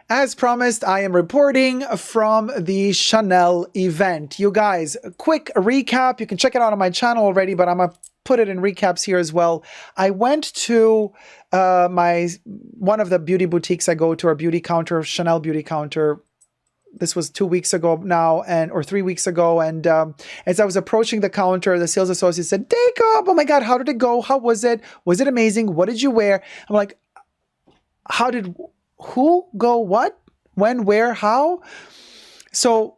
As promised, I am reporting from the Chanel event. You guys, a quick recap. You can check it out on my channel already, but I'm going to put it in recaps here as well. I went to one of the beauty boutiques I go to, our beauty counter, Chanel beauty counter. This was 2 weeks ago now, or 3 weeks ago. And as I was approaching the counter, the sales associate said, Dacob, oh my God, how did it go? How was it? Was it amazing? What did you wear? I'm like, who, go, what, when, where, how? So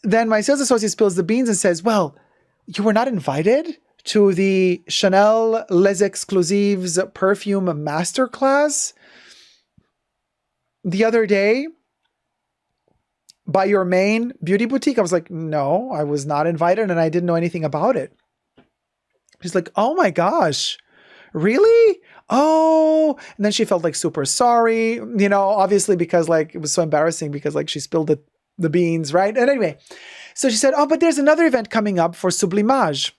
then my sales associate spills the beans and says, well, you were not invited to the Chanel Les Exclusives perfume masterclass the other day by your main beauty boutique? I was like, no, I was not invited and I didn't know anything about it. She's like, oh my gosh, really? Oh, and then she felt like super sorry, you know, obviously because like it was so embarrassing because like she spilled the beans, right? And anyway, so she said, oh, but there's another event coming up for Sublimage.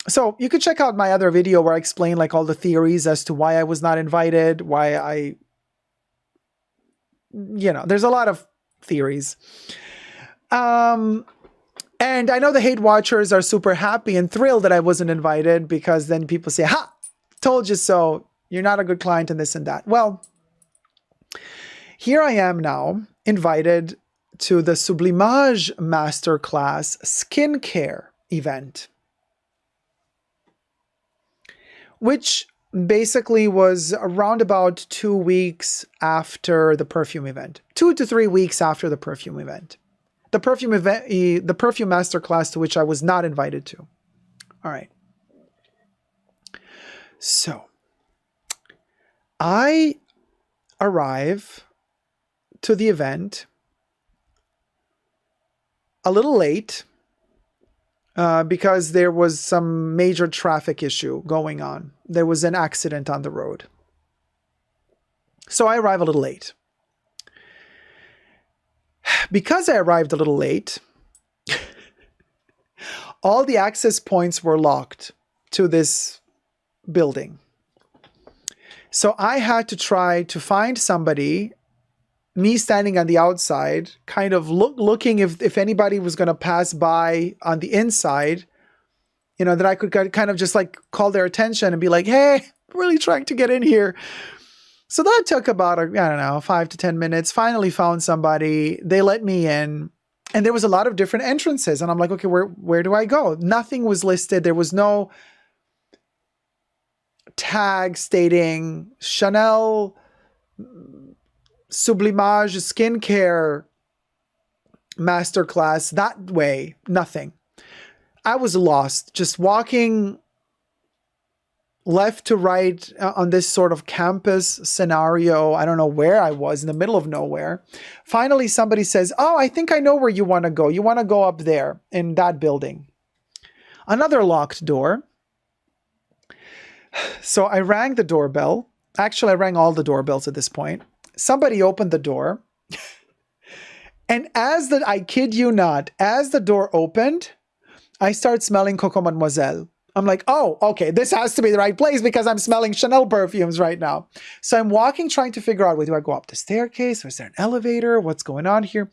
So you could check out my other video where I explain like all the theories as to why I was not invited, why there's a lot of theories. And I know the hate watchers are super happy and thrilled that I wasn't invited because then people say, ha, told you so. You're not a good client and this and that. Well, here I am now invited to the Sublimage Masterclass skincare event, which basically was around about 2 weeks after the perfume event, 2 to 3 weeks after the perfume event, the perfume masterclass to which I was not invited to. All right. So I arrive to the event a little late because there was some major traffic issue going on. There was an accident on the road. So I arrive a little late. Because I arrived a little late, all the access points were locked to this building. So I had to try to find somebody, me standing on the outside, kind of looking if anybody was going to pass by on the inside, you know, that I could kind of just like call their attention and be like, hey, I'm really trying to get in here. So that took about, 5 to 10 minutes. Finally found somebody. They let me in. And there was a lot of different entrances. And I'm like, okay, where do I go? Nothing was listed. There was no tag stating Chanel Sublimage skincare masterclass that way. Nothing. I was lost, just walking left to right on this sort of campus scenario. I don't know where I was, in the middle of nowhere. Finally, somebody says, oh, I think I know where you want to go. You want to go up there in that building. Another locked door. So I rang the doorbell. Actually, I rang all the doorbells at this point. Somebody opened the door. And I kid you not, as the door opened, I start smelling Coco Mademoiselle. I'm like, oh, okay, this has to be the right place because I'm smelling Chanel perfumes right now. So I'm walking, trying to figure out, do I go up the staircase? Or is there an elevator? What's going on here?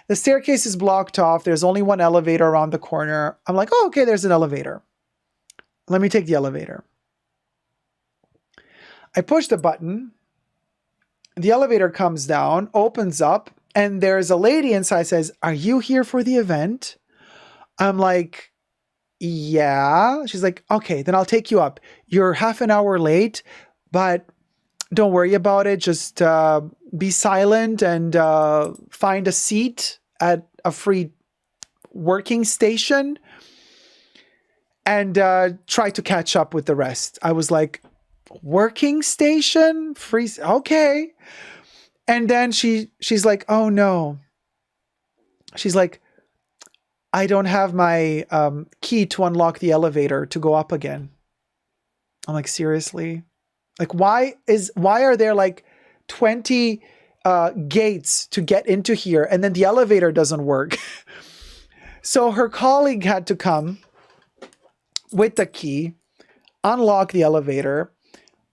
The staircase is blocked off. There's only one elevator around the corner. I'm like, oh, okay, there's an elevator. Let me take the elevator. I push the button. The elevator comes down, opens up, and there's a lady inside says, are you here for the event? I'm like, yeah. She's like, okay, then I'll take you up. You're half an hour late, but don't worry about it. Just be silent and find a seat at a free working station and try to catch up with the rest. I was like, working station? Free? Okay. And then she's like, oh no. She's like, I don't have my key to unlock the elevator to go up again. I'm like, seriously? Like, why are there like 20 gates to get into here and then the elevator doesn't work? So her colleague had to come with the key, unlock the elevator.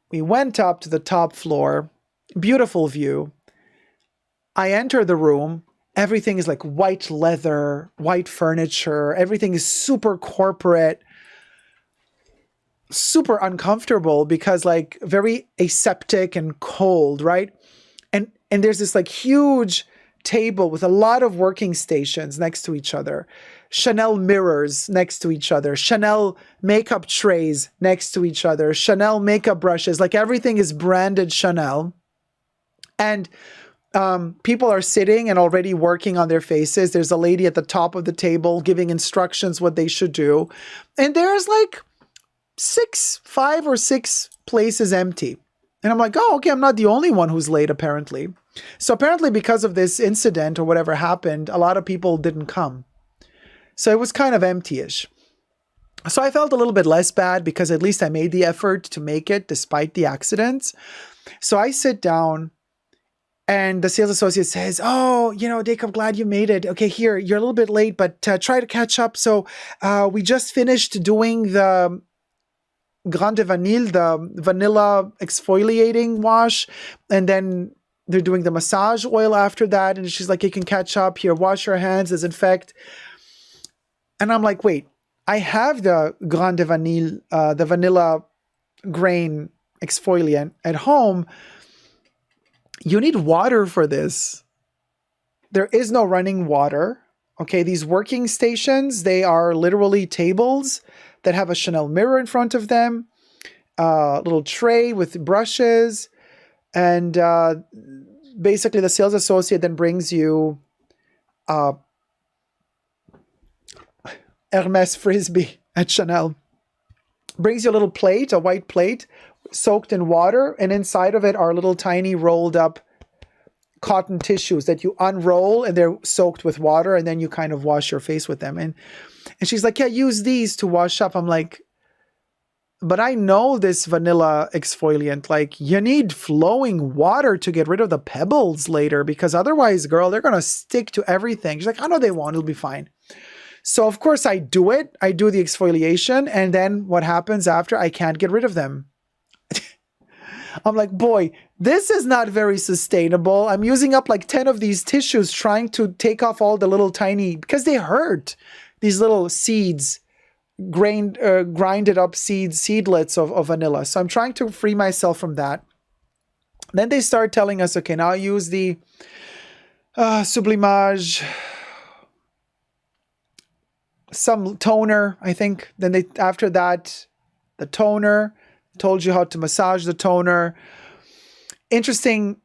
We went up to the top floor, beautiful view. I enter the room. Everything is like white leather, white furniture. Everything is super corporate, super uncomfortable because like very aseptic and cold, right? And there's this like huge table with a lot of working stations next to each other. Chanel mirrors next to each other. Chanel makeup trays next to each other. Chanel makeup brushes. Like everything is branded Chanel. And people are sitting and already working on their faces. There's a lady at the top of the table giving instructions what they should do. And there's like 5 or 6 places empty. And I'm like, oh, okay, I'm not the only one who's late, apparently. So apparently because of this incident or whatever happened, a lot of people didn't come. So it was kind of empty-ish. So I felt a little bit less bad because at least I made the effort to make it despite the accidents. So I sit down and the sales associate says, oh, Dacob, glad you made it. Okay, here, you're a little bit late, but try to catch up. So we just finished doing the Grande Vanille, the vanilla exfoliating wash. And then they're doing the massage oil after that. And she's like, you can catch up here, wash your hands, disinfect. And I'm like, wait, I have the Grande Vanille, the vanilla grain exfoliant at home. You need water for this. There is no running water. Okay, these working stations, they are literally tables that have a Chanel mirror in front of them, a little tray with brushes, and basically the sales associate then brings you Hermes Frisbee at Chanel. Brings you a little plate, a white plate, soaked in water, and inside of it are little tiny rolled up cotton tissues that you unroll and they're soaked with water, and then you kind of wash your face with them. And she's like, yeah, use these to wash up. I'm like, but I know this vanilla exfoliant, like you need flowing water to get rid of the pebbles later, because otherwise, girl, they're going to stick to everything. She's like, I know they won't, it'll be fine. So of course I do it. I do the exfoliation, and then what happens after? I can't get rid of them. I'm like, boy, this is not very sustainable. I'm using up like 10 of these tissues trying to take off all the little tiny, because they hurt, these little seeds, grinded up seedlets of vanilla. So I'm trying to free myself from that. Then they start telling us, okay, now use the Sublimage, some toner, I think. Then after that, the toner. Told you how to massage the toner. Interesting,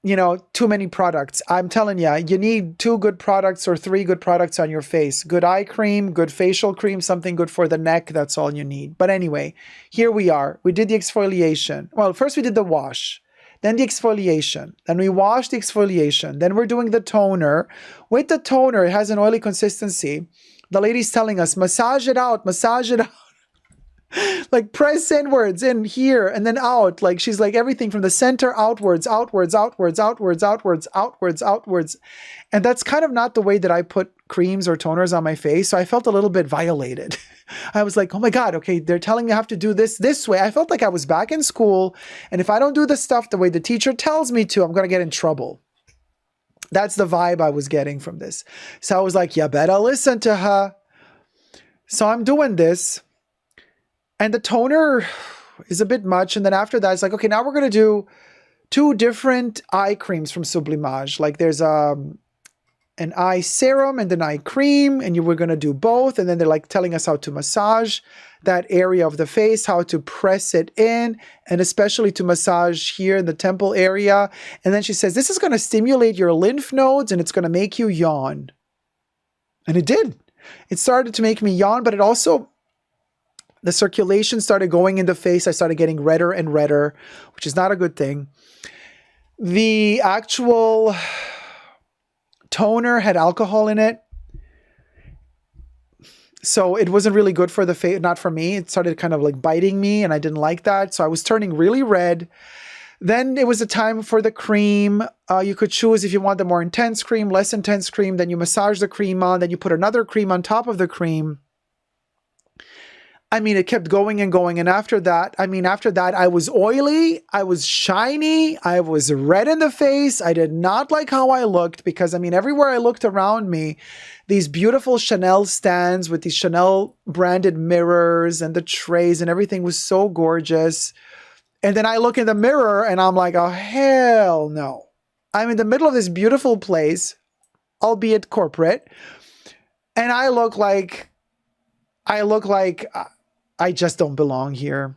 too many products. I'm telling you, you need 2 good products or 3 good products on your face. Good eye cream, good facial cream, something good for the neck. That's all you need. But anyway, here we are. We did the exfoliation. Well, first we did the wash, then the exfoliation. Then we washed the exfoliation. Then we're doing the toner. With the toner, it has an oily consistency. The lady's telling us, massage it out, massage it out. Like press inwards, in here, and then out. Like she's like everything from the center outwards, outwards, outwards, outwards, outwards, outwards, outwards. And that's kind of not the way that I put creams or toners on my face. So I felt a little bit violated. I was like, oh my God, okay, they're telling me I have to do this way. I felt like I was back in school. And if I don't do the stuff the way the teacher tells me to, I'm going to get in trouble. That's the vibe I was getting from this. So I was like, you better listen to her. So I'm doing this. And the toner is a bit much. And then after that, it's like, okay, now we're going to do 2 different eye creams from Sublimage. Like there's an eye serum and an eye cream, and we're going to do both. And then they're like telling us how to massage that area of the face, how to press it in, and especially to massage here in the temple area. And then she says, this is going to stimulate your lymph nodes and it's going to make you yawn. And it did. It started to make me yawn, but it also... the circulation started going in the face. I started getting redder and redder, which is not a good thing. The actual toner had alcohol in it. So it wasn't really good for the face, not for me. It started kind of like biting me and I didn't like that. So I was turning really red. Then it was a time for the cream. You could choose if you want the more intense cream, less intense cream. Then you massage the cream on. Then you put another cream on top of the cream. I mean, it kept going and going. And after that, I was oily, I was shiny, I was red in the face. I did not like how I looked because, I mean, everywhere I looked around me, these beautiful Chanel stands with these Chanel branded mirrors and the trays and everything was so gorgeous. And then I look in the mirror and I'm like, oh, hell no. I'm in the middle of this beautiful place, albeit corporate. And I look like I just don't belong here.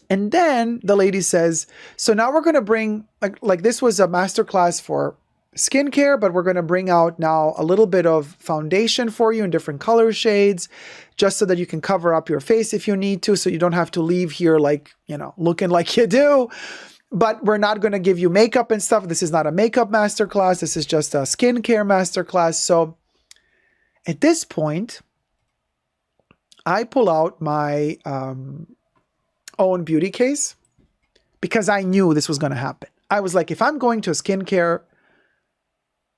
And then the lady says, so now we're going to bring, like this was a masterclass for skincare, but we're going to bring out now a little bit of foundation for you in different color shades, just so that you can cover up your face if you need to, so you don't have to leave here like, you know, looking like you do. But we're not going to give you makeup and stuff. This is not a makeup masterclass. This is just a skincare masterclass. So at this point, I pull out my own beauty case because I knew this was going to happen. I was like, if I'm going to a skincare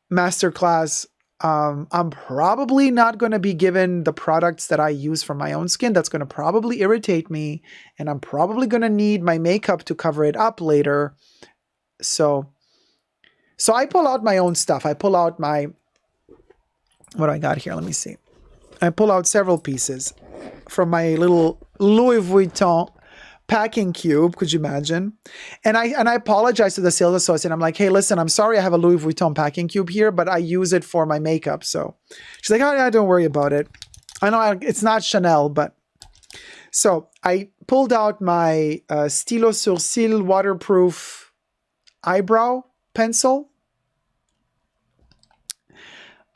masterclass, I'm probably not going to be given the products that I use for my own skin. That's going to probably irritate me, and I'm probably going to need my makeup to cover it up later. So I pull out my own stuff. I pull out my, what do I got here? Let me see. I pull out several pieces from my little Louis Vuitton packing cube. Could you imagine? And I apologize to the sales associate. I'm like, hey, listen, I'm sorry I have a Louis Vuitton packing cube here, but I use it for my makeup. So she's like, oh yeah, don't worry about it. I know it's not Chanel, but so I pulled out my Stylo Sourcil waterproof eyebrow pencil.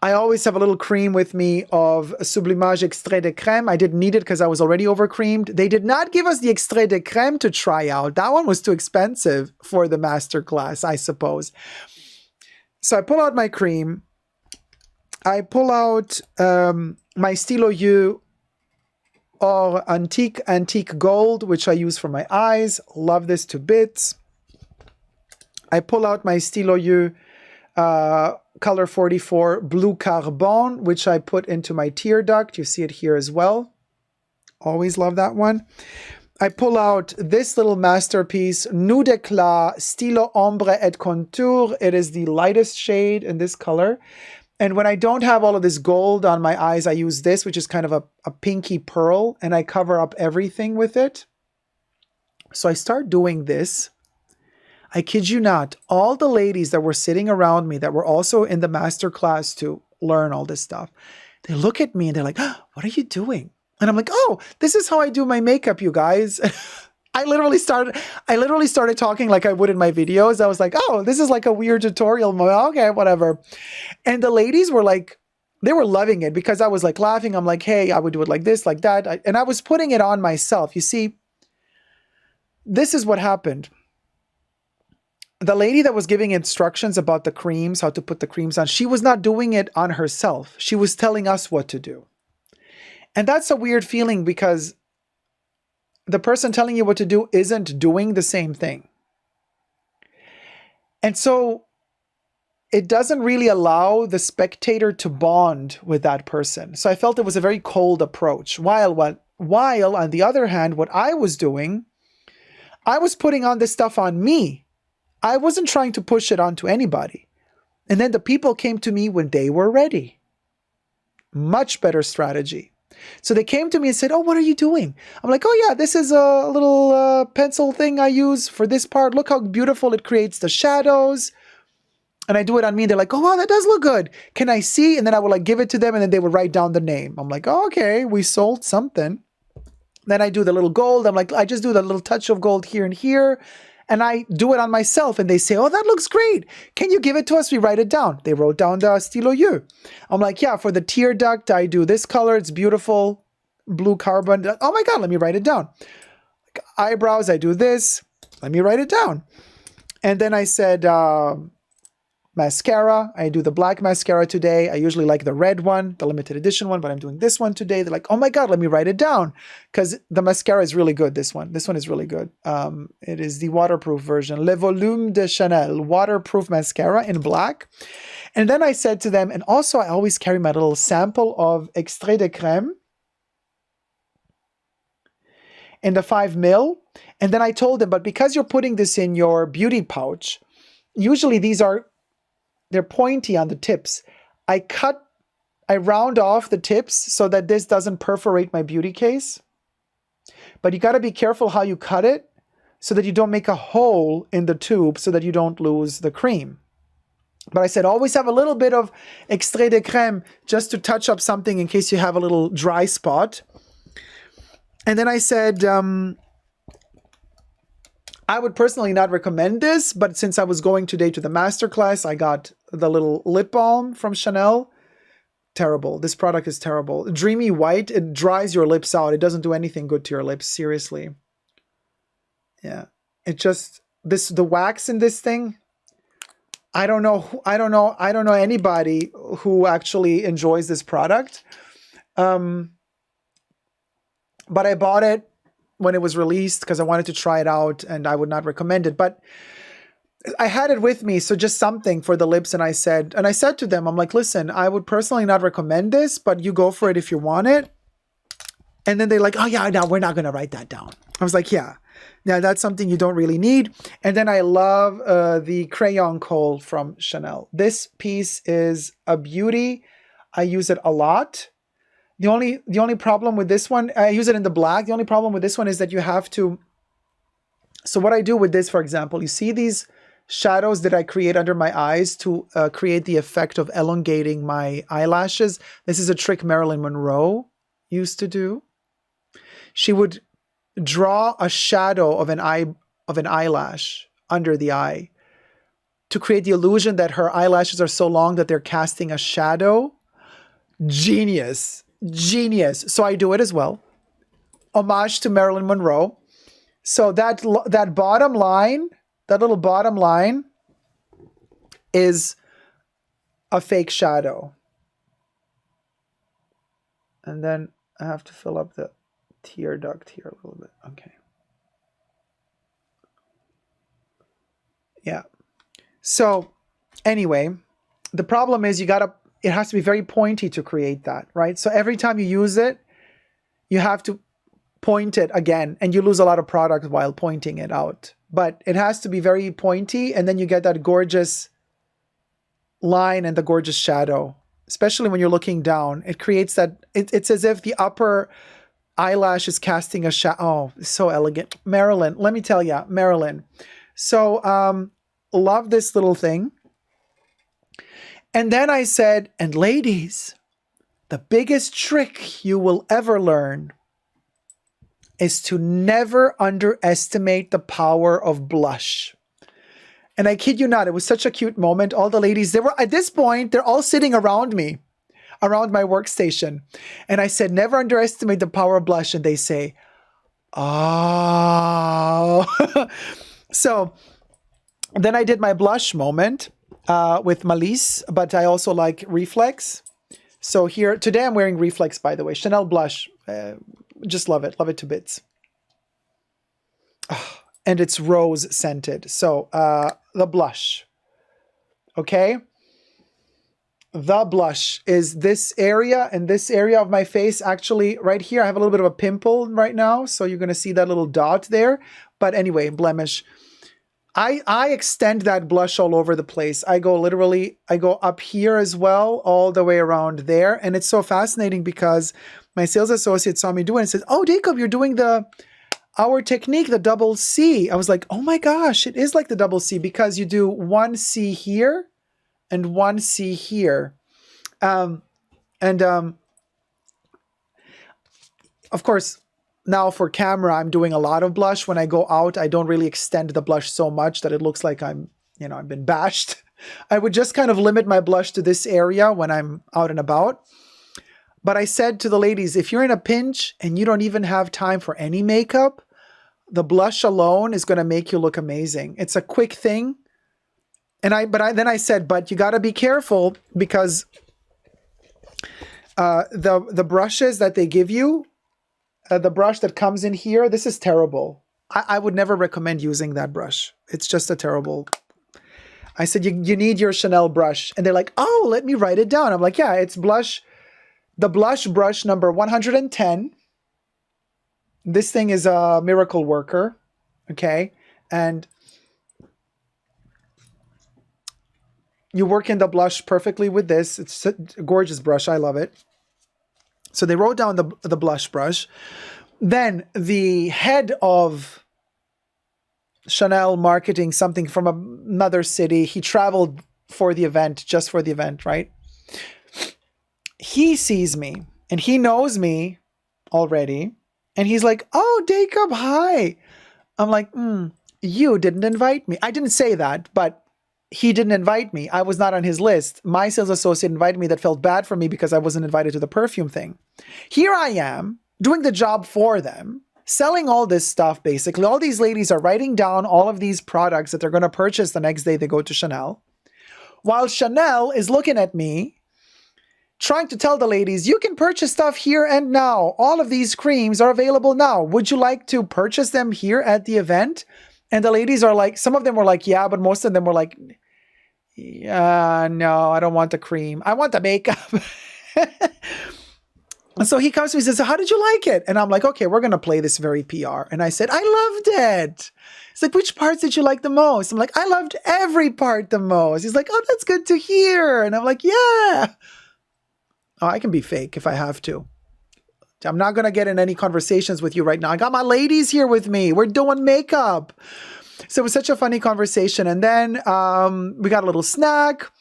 I always have a little cream with me of Sublimage Extrait de Crème. I didn't need it because I was already over-creamed. They did not give us the Extrait de Crème to try out. That one was too expensive for the masterclass, I suppose. So I pull out my cream. I pull out my Stylo U or Antique Gold, which I use for my eyes. Love this to bits. I pull out my Stylo U Color 44 Blue Carbon, which I put into my tear duct. You see it here as well. Always love that one. I pull out this little masterpiece, Nude Éclat Stylo Ombre et Contour. It is the lightest shade in this color. And when I don't have all of this gold on my eyes, I use this, which is kind of a pinky pearl, and I cover up everything with it. So I start doing this. I kid you not, all the ladies that were sitting around me that were also in the master class to learn all this stuff, they look at me and they're like, oh, what are you doing? And I'm like, oh, this is how I do my makeup, you guys. I literally started talking like I would in my videos. I was like, oh, this is like a weird tutorial. Okay, whatever. And the ladies were like, they were loving it because I was like laughing. I'm like, hey, I would do it like this, like that. And I was putting it on myself. You see, this is what happened. The lady that was giving instructions about the creams, how to put the creams on, she was not doing it on herself. She was telling us what to do. And that's a weird feeling because the person telling you what to do isn't doing the same thing. And so it doesn't really allow the spectator to bond with that person. So I felt it was a very cold approach. While on the other hand, what I was doing, I was putting on this stuff on me. I wasn't trying to push it onto anybody. And then the people came to me when they were ready. Much better strategy. So they came to me and said, oh, what are you doing? I'm like, oh yeah, this is a little pencil thing I use for this part. Look how beautiful it creates the shadows. And I do it on me and they're like, oh wow, that does look good. Can I see? And then I would like give it to them and then they would write down the name. I'm like, oh, okay, we sold something. Then I do the little gold. I'm like, I just do the little touch of gold here and here. And I do it on myself and they say, oh, that looks great. Can you give it to us? We write it down. They wrote down the Stylo U. I'm like, yeah, for the tear duct, I do this color. It's beautiful. Blue carbon. Oh my God, let me write it down. Like, eyebrows, I do this. Let me write it down. And then I said, mascara. I do the black mascara today. I usually like the red one, the limited edition one, but I'm doing this one today. They're like, oh my God, let me write it down. Because the mascara is really good, this one. This one is really good. It is the waterproof version. Le Volume de Chanel waterproof mascara in black. And then I said to them, and also I always carry my little sample of Extrait de Crème. in the 5 mil. And then I told them, but because you're putting this in your beauty pouch, usually they're pointy on the tips. I round off the tips so that this doesn't perforate my beauty case. But you got to be careful how you cut it so that you don't make a hole in the tube so that you don't lose the cream. But I said, always have a little bit of extrait de crème just to touch up something in case you have a little dry spot. And then I said, I would personally not recommend this, but since I was going today to the masterclass, I got the little lip balm from Chanel. Terrible. This product is terrible. Dreamy white, it dries your lips out. It doesn't do anything good to your lips, seriously. Yeah. It just, the wax in this thing, I don't know anybody who actually enjoys this product. But I bought it when it was released because I wanted to try it out and I would not recommend it. But I had it with me, so just something for the lips. And I said to them, I'm like, listen, I would personally not recommend this, but you go for it if you want it. And then they're like, oh yeah, no, we're not going to write that down. I was like, yeah, now that's something you don't really need. And then I love the Crayon Kohl from Chanel. This piece is a beauty. I use it a lot. The only problem with this one, I use it in the black. The only problem with this one is that you have to, so what I do with this, for example, you see these shadows that I create under my eyes to create the effect of elongating my eyelashes. This is a trick Marilyn Monroe used to do. She would draw a shadow of an eyelash under the eye to create the illusion that her eyelashes are so long that they're casting a shadow. Genius. Genius. So I do it as well. Homage to Marilyn Monroe. So that bottom line, that little bottom line is a fake shadow. And then I have to fill up the tear duct here a little bit. Okay. Yeah. So anyway, the problem is it has to be very pointy to create that, right? So every time you use it, you have to point it again, and you lose a lot of product while pointing it out. But it has to be very pointy, and then you get that gorgeous line and the gorgeous shadow, especially when you're looking down. It creates that, it's as if the upper eyelash is casting a shadow. Oh, so elegant. Marilyn, let me tell you, Marilyn. So, love this little thing. And then I said, and ladies, the biggest trick you will ever learn is to never underestimate the power of blush. And I kid you not, it was such a cute moment. All the ladies, at this point, they're all sitting around me, around my workstation. And I said, never underestimate the power of blush. And they say, oh. So then I did my blush moment with Malice, but I also like Reflex. So here, today I'm wearing Reflex, by the way. Chanel blush. Just love it. Love it to bits. Oh, and it's rose scented. So the blush. Okay. The blush is this area, and this area of my face, actually right here, I have a little bit of a pimple right now. So you're going to see that little dot there. But anyway, blemish. I extend that blush all over the place. I go up here as well, all the way around there. And it's so fascinating because my sales associate saw me do it and says, oh, Dacob, you're doing our technique, the double C. I was like, oh my gosh, it is like the double C because you do one C here and one C here. Of course, now for camera, I'm doing a lot of blush. When I go out, I don't really extend the blush so much that it looks like I've been bashed. I would just kind of limit my blush to this area when I'm out and about. But I said to the ladies, if you're in a pinch and you don't even have time for any makeup, the blush alone is going to make you look amazing. It's a quick thing. Then I said, but you got to be careful because the brushes that they give you, the brush that comes in here, this is terrible. I would never recommend using that brush. It's just a terrible. I said, you need your Chanel brush. And they're like, oh, let me write it down. I'm like, yeah, it's the blush brush number 110. This thing is a miracle worker. Okay. And you work in the blush perfectly with this. It's a gorgeous brush. I love it. So they wrote down the blush brush. Then the head of Chanel marketing, something from another city, he traveled for the event, just for the event, right? He sees me and he knows me already. And he's like, oh, Dacob, hi. I'm like, you didn't invite me. I didn't say that, but he didn't invite me. I was not on his list. My sales associate invited me that felt bad for me because I wasn't invited to the perfume thing. Here I am doing the job for them, selling all this stuff, basically. All these ladies are writing down all of these products that they're going to purchase the next day they go to Chanel. While Chanel is looking at me, trying to tell the ladies, you can purchase stuff here and now. All of these creams are available now. Would you like to purchase them here at the event? And the ladies are like, some of them were like, yeah, but most of them were like, yeah, no, I don't want the cream. I want the makeup. And so he comes to me and says, so how did you like it? And I'm like, okay, we're going to play this very PR. And I said, I loved it. He's like, which parts did you like the most? I'm like, I loved every part the most. He's like, oh, that's good to hear. And I'm like, yeah. Oh, I can be fake if I have to. I'm not going to get in any conversations with you right now. I got my ladies here with me. We're doing makeup. So it was such a funny conversation. And then we got a little snack.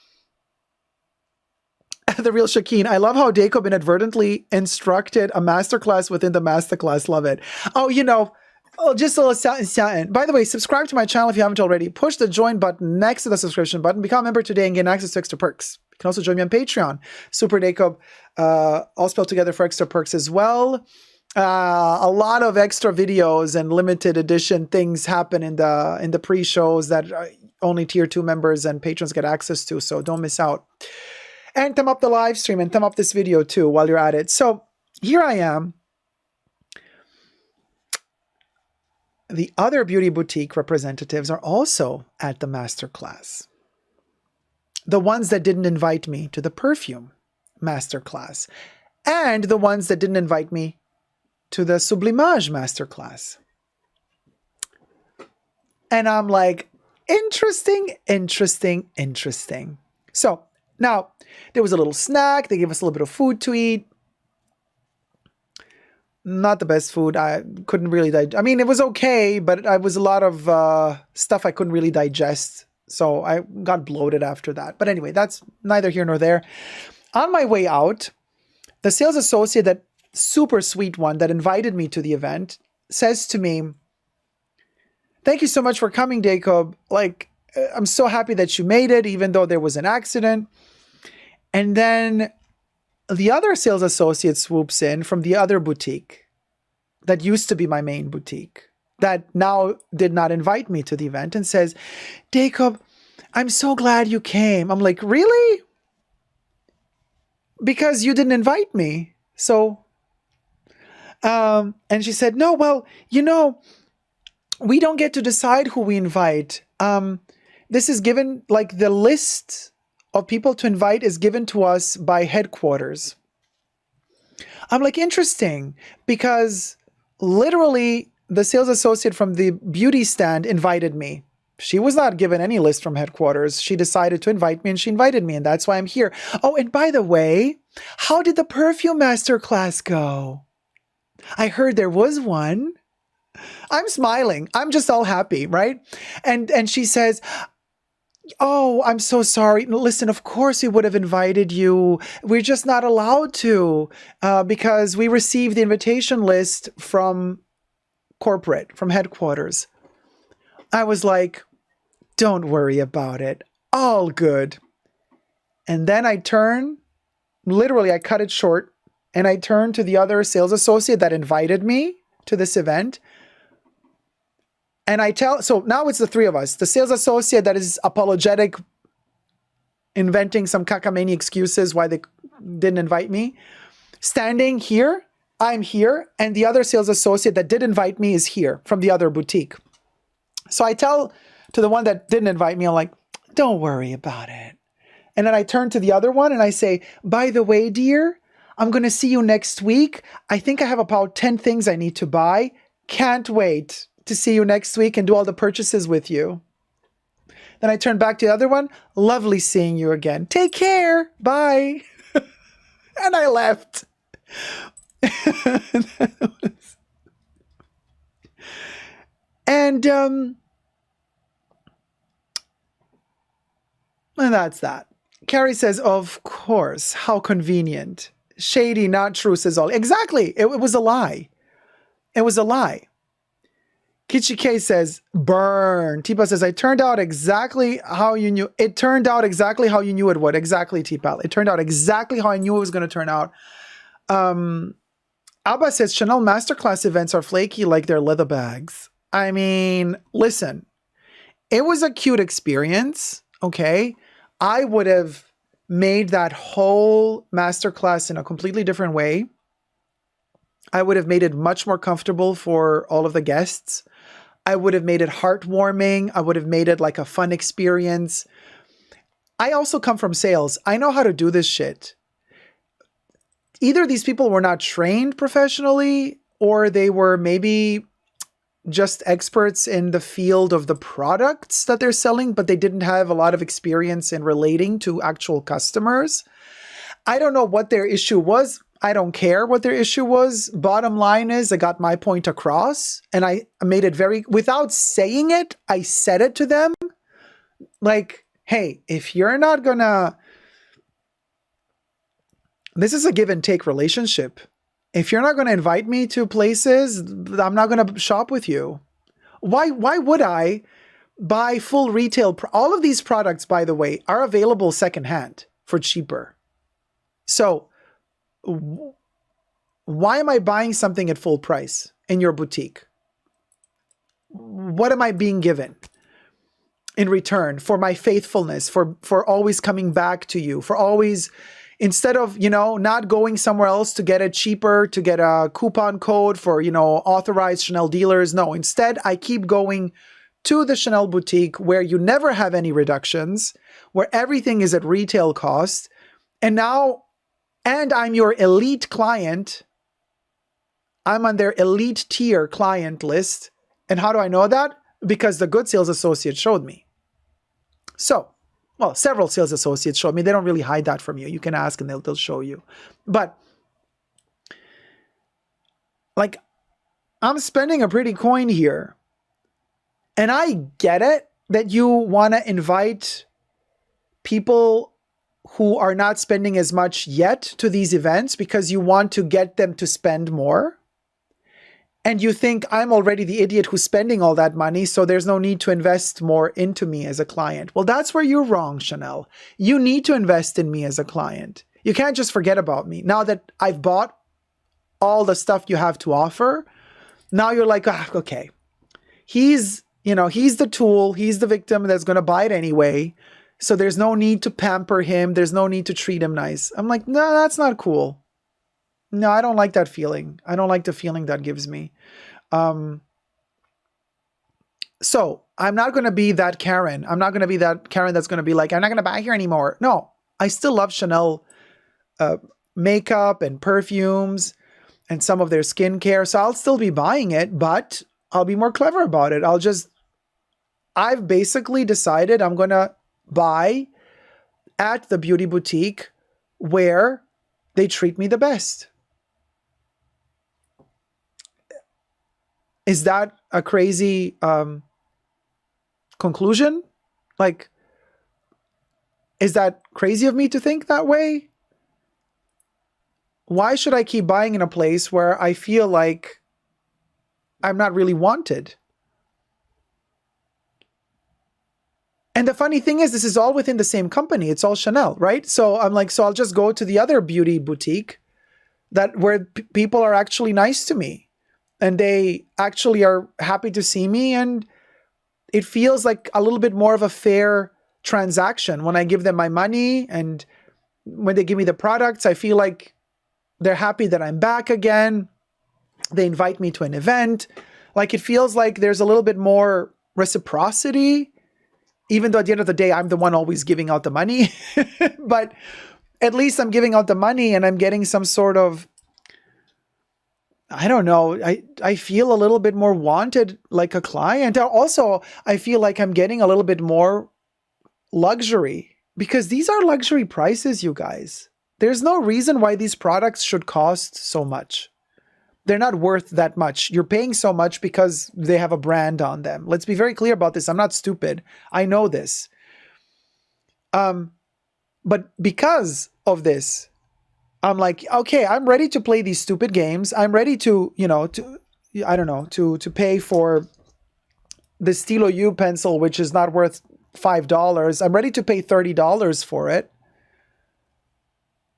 The real Shakeen. I love how Dacob inadvertently instructed a masterclass within the masterclass. Love it. Oh, you know, just a little something. By the way, subscribe to my channel if you haven't already. Push the join button next to the subscription button. Become a member today and gain access to extra perks. You can also join me on Patreon. Super Dacob, all spelled together for extra perks as well. A lot of extra videos and limited edition things happen in the pre-shows that only tier 2 members and patrons get access to. So don't miss out. And thumb up the live stream and thumb up this video too while you're at it. So here I am. The other beauty boutique representatives are also at the masterclass. The ones that didn't invite me to the perfume masterclass. And the ones that didn't invite me to the Sublimage masterclass. And I'm like, interesting, interesting, interesting. So now there was a little snack. They gave us a little bit of food to eat. Not the best food. I couldn't really I mean, it was okay, but it was a lot of stuff I couldn't really digest. So I got bloated after that. But anyway, that's neither here nor there. On my way out, the sales associate, that super sweet one that invited me to the event, says to me, thank you so much for coming, Dacob. Like, I'm so happy that you made it, even though there was an accident. And then the other sales associate swoops in from the other boutique that used to be my main boutique, that now did not invite me to the event, and says, Dacob, I'm so glad you came. I'm like, really? Because you didn't invite me. So, and she said, no, well, you know, we don't get to decide who we invite. This is given, like the list of people to invite is given to us by headquarters. I'm like, interesting, because literally the sales associate from the beauty stand invited me. She was not given any list from headquarters. She decided to invite me and she invited me, and that's why I'm here. Oh, and by the way, how did the perfume masterclass go? I heard there was one. I'm smiling. I'm just all happy, right? And she says, oh, I'm so sorry. Listen, of course we would have invited you. We're just not allowed to because we received the invitation list from corporate, from headquarters. I was like, don't worry about it. All good. And then I turn, literally I cut it short, and I turn to the other sales associate that invited me to this event. And I tell, so now it's the three of us. The sales associate that is apologetic, inventing some cacamania excuses why they didn't invite me. Standing here, I'm here, and the other sales associate that did invite me is here from the other boutique. So I tell to the one that didn't invite me, I'm like, don't worry about it. And then I turn to the other one and I say, by the way, dear, I'm going to see you next week. I think I have about 10 things I need to buy. Can't wait to see you next week and do all the purchases with you. Then I turned back to the other one. Lovely seeing you again. Take care. Bye. And I left. And that's that. Carrie says, of course, how convenient. Shady, not true, says Ollie. Exactly. It was a lie. It was a lie. Kitchi K says, burn. Tipa says, it turned out exactly how you knew. It turned out exactly how you knew it would. Exactly, Tipa. It turned out exactly how I knew it was going to turn out. Abba says, Chanel Masterclass events are flaky like their leather bags. I mean, listen, it was a cute experience, okay? I would have made that whole masterclass in a completely different way. I would have made it much more comfortable for all of the guests. I would have made it heartwarming. I would have made it like a fun experience. I also come from sales. I know how to do this shit. Either these people were not trained professionally, or they were maybe just experts in the field of the products that they're selling, but they didn't have a lot of experience in relating to actual customers. I don't know what their issue was. I don't care what their issue was. Bottom line is I got my point across, and I made it very, without saying it, I said it to them. Like, hey, if you're not gonna, this is a give and take relationship. If you're not going to invite me to places, I'm not going to shop with you. Why would I buy full retail? All of these products, by the way, are available secondhand for cheaper. So why am I buying something at full price in your boutique? What am I being given in return for my faithfulness, for always coming back to you, for always... Instead of, not going somewhere else to get it cheaper, to get a coupon code for, authorized Chanel dealers. No, instead, I keep going to the Chanel boutique where you never have any reductions, where everything is at retail cost. And I'm your elite client. I'm on their elite tier client list. And how do I know that? Because the good sales associate showed me. So, well, several sales associates showed me. They don't really hide that from you. You can ask and they'll show you. But like, I'm spending a pretty coin here. And I get it that you want to invite people who are not spending as much yet to these events because you want to get them to spend more. And you think I'm already the idiot who's spending all that money, so there's no need to invest more into me as a client. Well, that's where you're wrong, Chanel. You need to invest in me as a client. You can't just forget about me. Now that I've bought all the stuff you have to offer, now you're like, okay, he's the tool, he's the victim that's going to buy it anyway. So there's no need to pamper him. There's no need to treat him nice. I'm like, no, that's not cool. No, I don't like that feeling. I don't like the feeling that gives me. So I'm not going to be that Karen. I'm not going to be that Karen that's going to be like, I'm not going to buy here anymore. No, I still love Chanel makeup and perfumes and some of their skincare. So I'll still be buying it, but I'll be more clever about it. I've basically decided I'm going to buy at the beauty boutique where they treat me the best. Is that a crazy conclusion? Like, is that crazy of me to think that way? Why should I keep buying in a place where I feel like I'm not really wanted? And the funny thing is, this is all within the same company. It's all Chanel, right? So I'm like, so I'll just go to the other beauty boutique where people are actually nice to me. And they actually are happy to see me. And it feels like a little bit more of a fair transaction when I give them my money. And when they give me the products, I feel like they're happy that I'm back again. They invite me to an event. Like, it feels like there's a little bit more reciprocity, even though at the end of the day, I'm the one always giving out the money. But at least I'm giving out the money and I'm getting some sort of, I don't know, I feel a little bit more wanted like a client. Also, I feel like I'm getting a little bit more luxury, because these are luxury prices, you guys. There's no reason why these products should cost so much. They're not worth that much. You're paying so much because they have a brand on them. Let's be very clear about this. I'm not stupid. I know this. But because of this, I'm like, okay, I'm ready to play these stupid games. I'm ready to, to pay for the Stilo U pencil, which is not worth $5. I'm ready to pay $30 for it.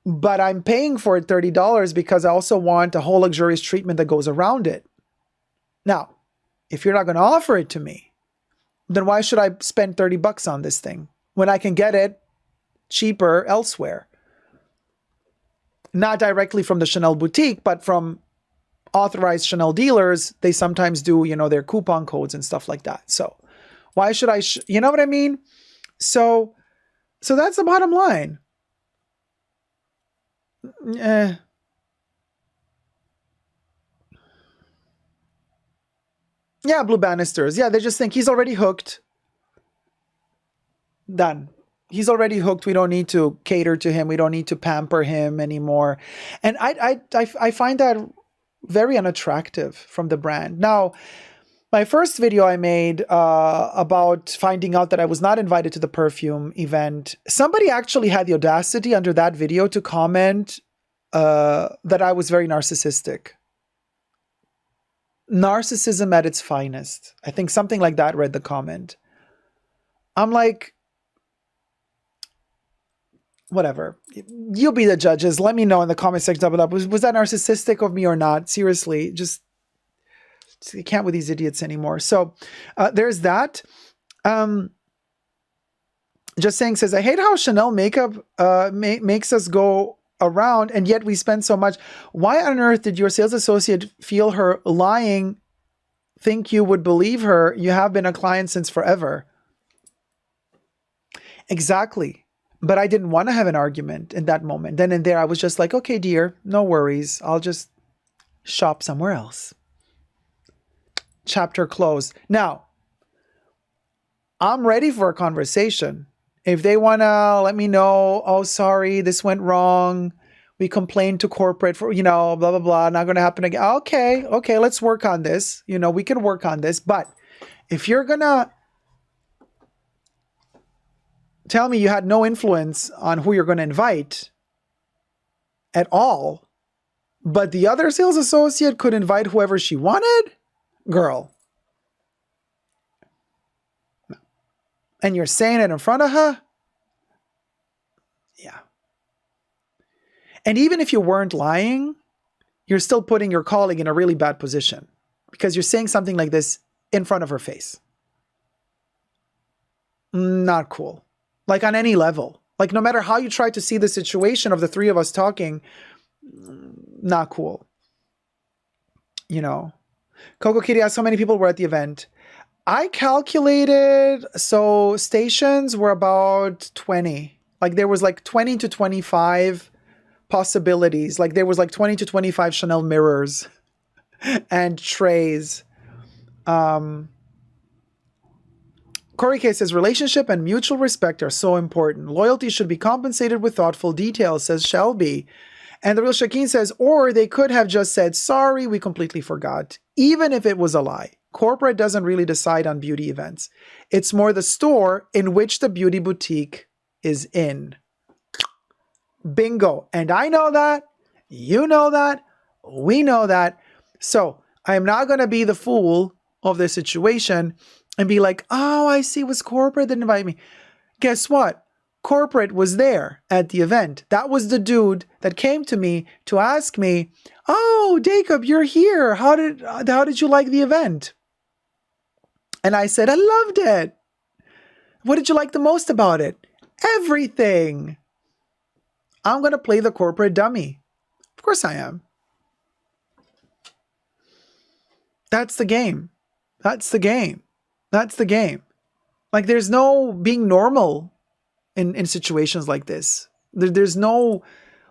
But I'm paying for it $30 because I also want a whole luxurious treatment that goes around it. Now, if you're not going to offer it to me, then why should I spend $30 on this thing when I can get it cheaper elsewhere? Not directly from the Chanel boutique, but from authorized Chanel dealers. They sometimes do, their coupon codes and stuff like that. So why should I, you know what I mean? So that's the bottom line. Yeah, Blue Bannisters. Yeah, they just think he's already hooked. Done. He's already hooked. We don't need to cater to him. We don't need to pamper him anymore. And I find that very unattractive from the brand. Now, my first video I made about finding out that I was not invited to the perfume event, somebody actually had the audacity under that video to comment that I was very narcissistic. Narcissism at its finest. I think something like that read the comment. I'm like, whatever. You'll be the judges. Let me know in the comment section below. Was that narcissistic of me or not? Seriously, just you can't with these idiots anymore. So there's that. Just saying says, I hate how Chanel makeup makes us go around and yet we spend so much. Why on earth did your sales associate feel her lying, think you would believe her? You have been a client since forever. Exactly. But I didn't want to have an argument in that moment. Then and there, I was just like, okay, dear, no worries. I'll just shop somewhere else. Chapter closed. Now, I'm ready for a conversation. If they want to let me know, oh, sorry, this went wrong. We complained to corporate for, blah, blah, blah. Not going to happen again. Okay, let's work on this. We can work on this. But if you're going to tell me you had no influence on who you're going to invite at all, but the other sales associate could invite whoever she wanted, girl. And you're saying it in front of her? Yeah. And even if you weren't lying, you're still putting your colleague in a really bad position because you're saying something like this in front of her face. Not cool. Like on any level. Like no matter how you try to see the situation of the three of us talking, not cool. Coco Kitty asked how many people were at the event. I calculated, so stations were about 20. Like there was like 20 to 25 possibilities. Like there was like 20 to 25 Chanel mirrors and trays. Corey K says, relationship and mutual respect are so important. Loyalty should be compensated with thoughtful details, says Shelby. And the real Shakeen says, or they could have just said, sorry, we completely forgot. Even if it was a lie. Corporate doesn't really decide on beauty events. It's more the store in which the beauty boutique is in. Bingo. And I know that. You know that. We know that. So I am not going to be the fool of this situation and be like, oh, I see, it was corporate that invited me. Guess what? Corporate was there at the event. That was the dude that came to me to ask me, oh, Dacob, you're here. How did you like the event? And I said, I loved it. What did you like the most about it? Everything. I'm going to play the corporate dummy. Of course I am. That's the game. That's the game. That's the game. Like there's no being normal in situations like this. There's no,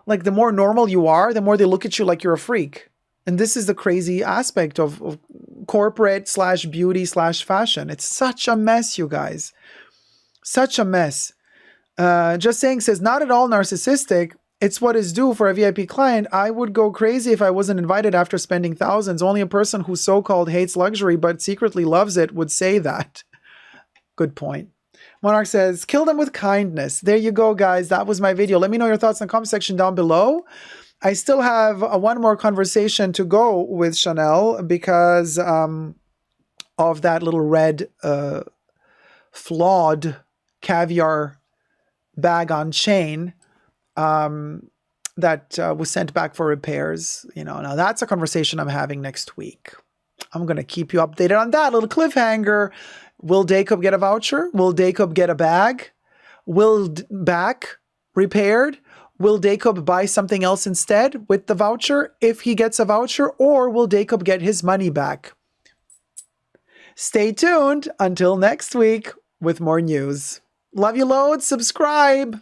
like, the more normal you are, the more they look at you like you're a freak. And this is the crazy aspect of corporate / beauty / fashion. It's such a mess, you guys. Such a mess. Just Saying says, not at all narcissistic. It's what is due for a VIP client. I would go crazy if I wasn't invited after spending thousands. Only a person who so-called hates luxury but secretly loves it would say that. Good point. Monarch says, kill them with kindness. There you go, guys. That was my video. Let me know your thoughts in the comment section down below. I still have one more conversation to go with Chanel because of that little red flawed caviar bag on chain that was sent back for repairs. You know, now that's a conversation I'm having next week. I'm going to keep you updated on that little cliffhanger. Will Dacob get a voucher? Will Dacob get a bag? Will back repaired? Will Dacob buy something else instead with the voucher if he gets a voucher? Or will Dacob get his money back? Stay tuned until next week with more news. Love you loads. Subscribe.